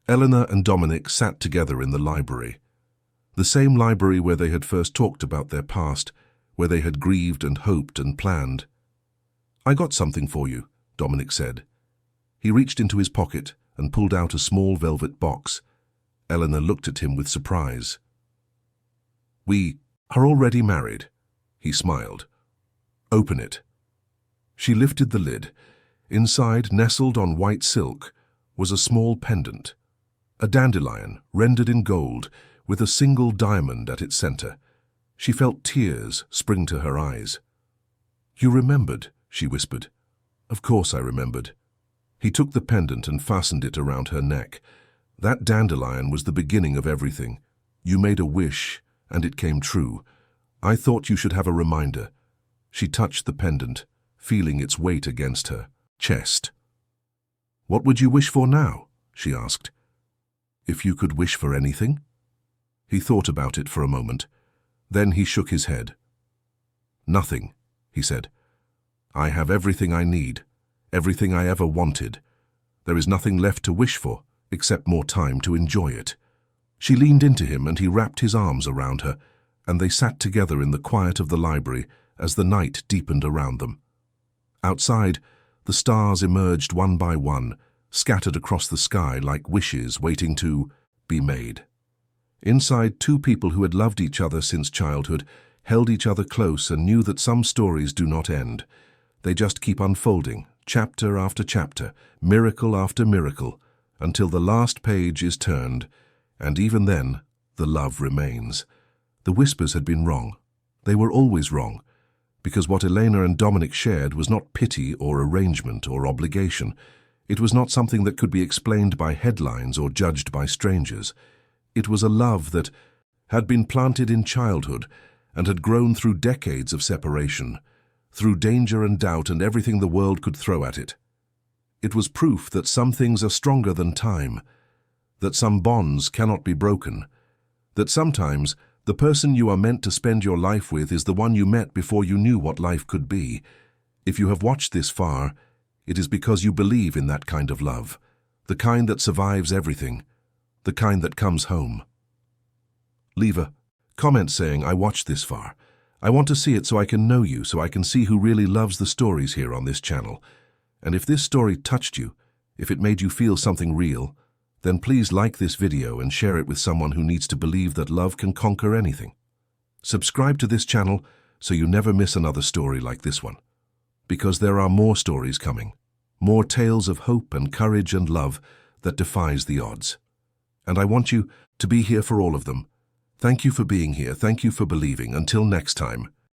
Eleanor and Dominic sat together in the library. The same library where they had first talked about their past, where they had grieved and hoped and planned. "I got something for you," Dominic said. He reached into his pocket and pulled out a small velvet box. Eleanor looked at him with surprise. "We are already married," he smiled. "Open it." She lifted the lid. Inside, nestled on white silk, was a small pendant, a dandelion rendered in gold with a single diamond at its center. She felt tears spring to her eyes. "You remembered," she whispered. "Of course I remembered." He took the pendant and fastened it around her neck. "That dandelion was the beginning of everything. You made a wish, and it came true. I thought you should have a reminder." She touched the pendant, feeling its weight against her chest. "What would you wish for now?" she asked. If you could wish for anything? He thought about it for a moment. Then he shook his head. Nothing, he said. I have everything I need, everything I ever wanted. There is nothing left to wish for, except more time to enjoy it. She leaned into him and he wrapped his arms around her, and they sat together in the quiet of the library as the night deepened around them. Outside, the stars emerged one by one, scattered across the sky like wishes waiting to be made. Inside, two people who had loved each other since childhood held each other close and knew that some stories do not end. They just keep unfolding, chapter after chapter, miracle after miracle, until the last page is turned, and even then, the love remains. The whispers had been wrong. They were always wrong, because what Elena and Dominic shared was not pity or arrangement or obligation. It was not something that could be explained by headlines or judged by strangers. It was a love that had been planted in childhood and had grown through decades of separation, through danger and doubt and everything the world could throw at it. It was proof that some things are stronger than time, that some bonds cannot be broken, that sometimes the person you are meant to spend your life with is the one you met before you knew what life could be. If you have watched this far, it is because you believe in that kind of love, the kind that survives everything, the kind that comes home. Leave a comment saying, I watched this far. I want to see it so I can know you, so I can see who really loves the stories here on this channel. And if this story touched you, if it made you feel something real, then please like this video and share it with someone who needs to believe that love can conquer anything. Subscribe to this channel so you never miss another story like this one. Because there are more stories coming, more tales of hope and courage and love that defies the odds. And I want you to be here for all of them. Thank you for being here. Thank you for believing. Until next time.